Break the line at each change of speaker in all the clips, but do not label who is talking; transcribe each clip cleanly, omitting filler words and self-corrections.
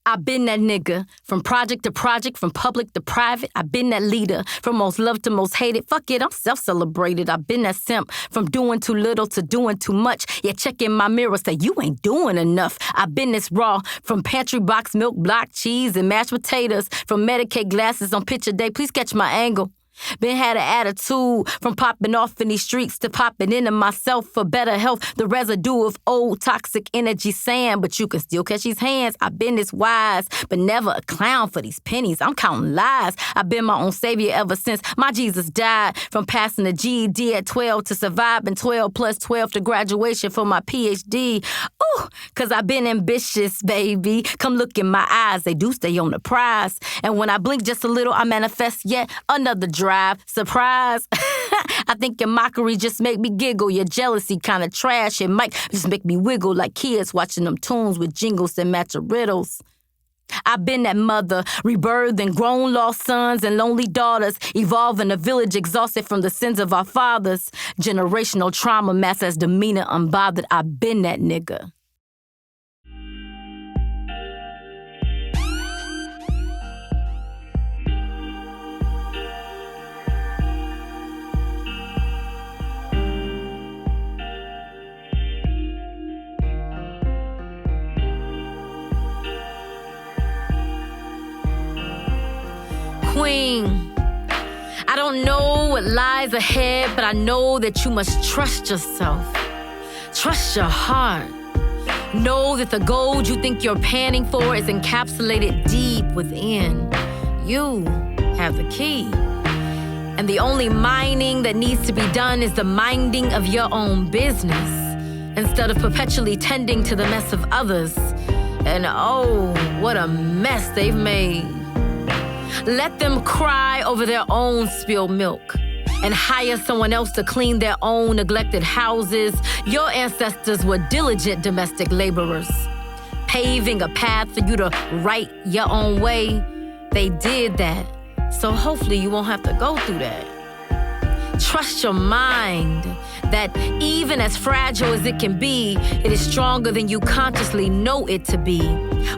I've been that nigga. From project to project, from public to private. I've been that leader. From most loved to most hated. Fuck it, I'm self-celebrated. I've been that simp. From doing too little to doing too much. Yeah, check in my mirror, say you ain't doing enough. I've been this raw. From pantry box milk, block cheese, and mashed potatoes. From Medicaid glasses on picture day. Please catch my angle. Been had an attitude from popping off in these streets to popping into myself for better health. The residue of old toxic energy sand, but you can still catch these hands. I've been this wise, but never a clown for these pennies. I'm counting lies. I've been my own savior ever since my Jesus died. From passing the GED at 12 to surviving 12 plus 12 to graduation for my PhD. Ooh, cause I've been ambitious, baby. Come look in my eyes, they do stay on the prize. And when I blink just a little, I manifest yet another drive. Surprise. I think your mockery just make me giggle. Your jealousy kinda trash. It might just make me wiggle like kids watching them tunes with jingles that match your riddles. I've been that mother, rebirthed and grown lost sons and lonely daughters, evolving a village exhausted from the sins of our fathers. Generational trauma mass as demeanor unbothered. I've been that nigga. Queen, I don't know what lies ahead, but I know that you must trust yourself. Trust your heart. Know that the gold you think you're panning for is encapsulated deep within. You have the key. And the only mining that needs to be done is the minding of your own business, instead of perpetually tending to the mess of others. And oh, what a mess they've made. Let them cry over their own spilled milk and hire someone else to clean their own neglected houses. Your ancestors were diligent domestic laborers, paving a path for you to write your own way. They did that, so hopefully you won't have to go through that. Trust your mind that even as fragile as it can be, it is stronger than you consciously know it to be.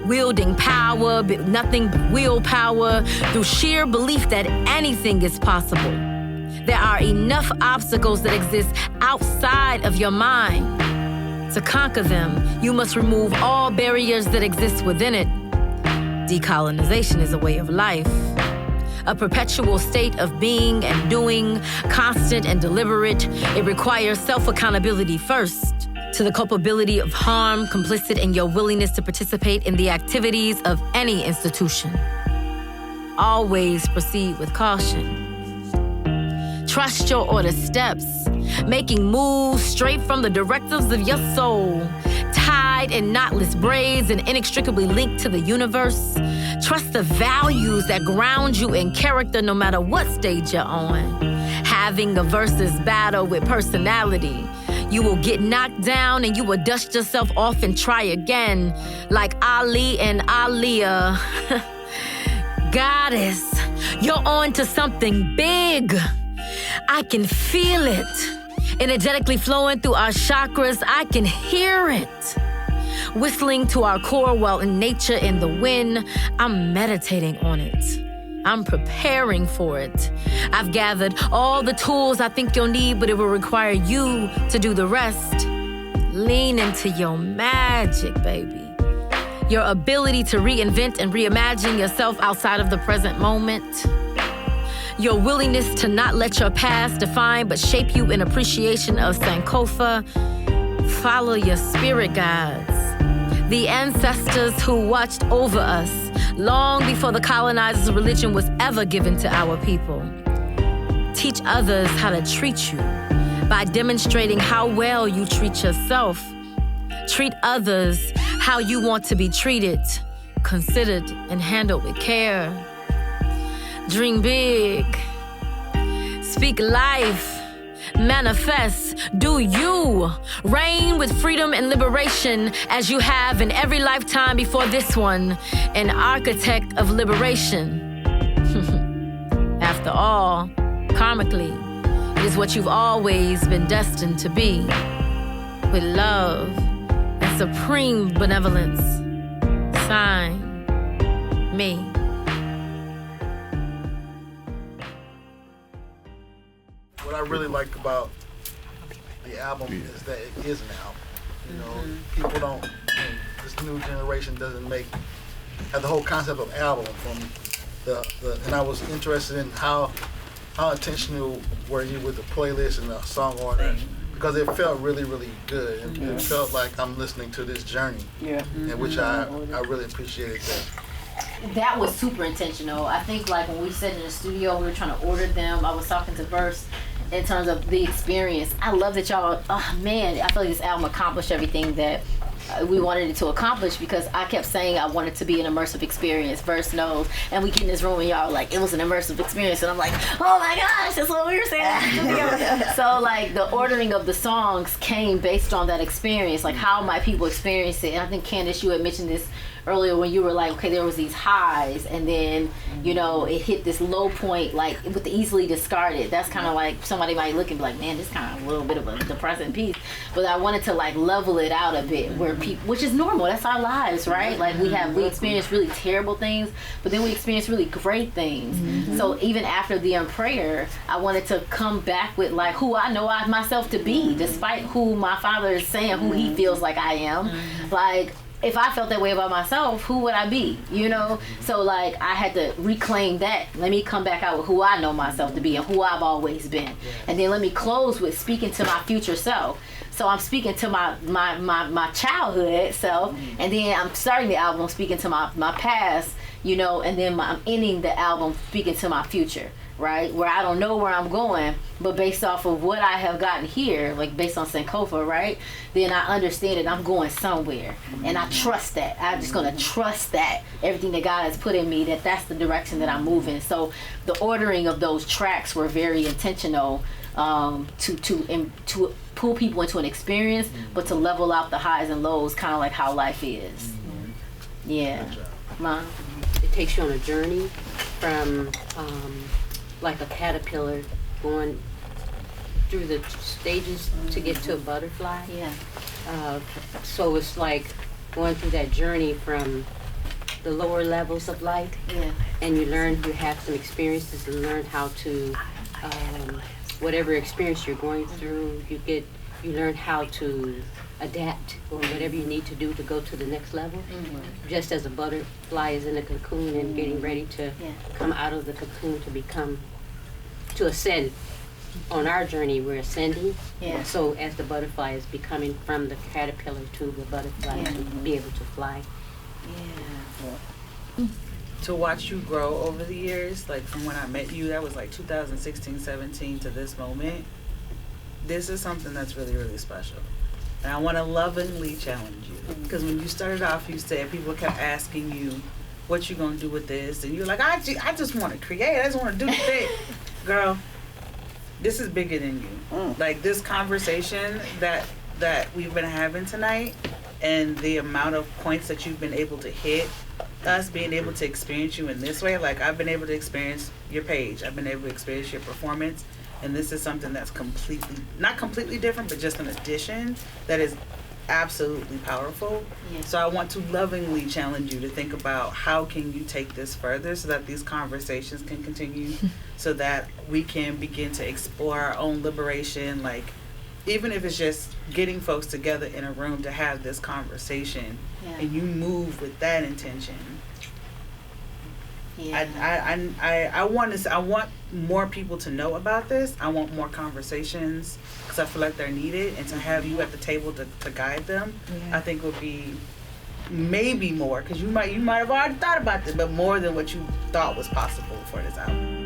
Wielding power, but nothing but willpower, through sheer belief that anything is possible. There are enough obstacles that exist outside of your mind. To conquer them, you must remove all barriers that exist within it. Decolonization is a way of life. A perpetual state of being and doing, constant and deliberate. It requires self-accountability first, to the culpability of harm, complicit in your willingness to participate in the activities of any institution. Always proceed with caution. Trust your order steps, making moves straight from the directives of your soul, tied in knotless braids and inextricably linked to the universe. Trust the values that ground you in character no matter what stage you're on. Having a versus battle with personality, you will get knocked down and you will dust yourself off and try again. Like Ali and Aliyah. Goddess, you're on to something big. I can feel it. Energetically flowing through our chakras, I can hear it. Whistling to our core while in nature in the wind, I'm meditating on it. I'm preparing for it. I've gathered all the tools I think you'll need, but it will require you to do the rest. Lean into your magic, baby. Your ability to reinvent and reimagine yourself outside of the present moment. Your willingness to not let your past define but shape you in appreciation of Sankofa. Follow your spirit guides. The ancestors who watched over us long before the colonizers' religion was ever given to our people. Teach others how to treat you by demonstrating how well you treat yourself. Treat others how you want to be treated, considered and handled with care. Dream big. Speak life. Manifest. Do you. Reign with freedom and liberation as you have in every lifetime before this one. An architect of liberation. After all, karmically, it is what you've always been destined to be. With love and supreme benevolence. Sign. me.
What I really like about the album is that it is an album. You know, people don't, this new generation doesn't have the whole concept of album from and I was interested in how intentional were you with the playlist and the song order, because it felt really, really good. And it felt like I'm listening to this journey, in which I really appreciated that.
That was super intentional. I think like when we sat in the studio, we were trying to order them. I was talking to Verse in terms of the experience. I love that y'all, oh man, I feel like this album accomplished everything that we wanted it to accomplish, because I kept saying I wanted to be an immersive experience. Verse knows, and we get in this room and y'all like, it was an immersive experience, and I'm like, oh my gosh, that's what we were saying. So like the ordering of the songs came based on that experience, like how might people experience it. And I think Candace, you had mentioned this earlier when you were like, okay, there was these highs, and then you know it hit this low point, like with the easily discarded. That's kind of like somebody might look and be like, man, this kind of a little bit of a depressing piece. But I wanted to like level it out a bit, where people, which is normal, that's our lives, right? Like we experience really terrible things, but then we experience really great things. So even after the prayer, I wanted to come back with like who I know myself to be, despite who my father is saying who he feels like I am. Like, if I felt that way about myself, who would I be? You know? So like I had to reclaim that. Let me come back out with who I know myself to be and who I've always been. And then let me close with speaking to my future self. So I'm speaking to my childhood self, and then I'm starting the album speaking to my past, you know, and then I'm ending the album speaking to my future. Right, where I don't know where I'm going, but based off of what I have gotten here, like based on Sankofa, right, then I understand that I'm going somewhere, and I trust that. I'm just gonna trust that everything that God has put in me, that's the direction that I'm moving. So the ordering of those tracks were very intentional, to pull people into an experience, but to level out the highs and lows, kind of like how life is. Yeah, Mom.
It takes you on a journey from like a caterpillar going through the stages to get to a butterfly.
Yeah.
So it's like going through that journey from the lower levels of life.
Yeah.
And you have some experiences and learn how to, whatever experience you're going through, you learn how to adapt or whatever you need to do to go to the next level. Just as a butterfly is in a cocoon and getting ready to come out of the cocoon to ascend. On our journey, we're ascending. So as the butterfly is becoming from the caterpillar to the butterfly to be able to fly.
To watch you grow over the years, like from when I met you, that was like 2016, 17 to this moment. This is something that's really, really special. And I want to lovingly challenge you. Because when you started off, you said people kept asking you, what you going to do with this? And you're like, I just want to create. I just want to do the thing. Girl, this is bigger than you. Like this conversation that we've been having tonight, and the amount of points that you've been able to hit, us being able to experience you in this way. Like I've been able to experience your page. I've been able to experience your performance. And this is something that's not completely different, but just an addition that is absolutely powerful. So I want to lovingly challenge you to think about how can you take this further so that these conversations can continue, so that we can begin to explore our own liberation, like even if it's just getting folks together in a room to have this conversation, and you move with that intention. I want more people to know about this. I want more conversations because I feel like they're needed, and to have you at the table to guide them, I think would be maybe more, because you might have already thought about this, but more than what you thought was possible for this album.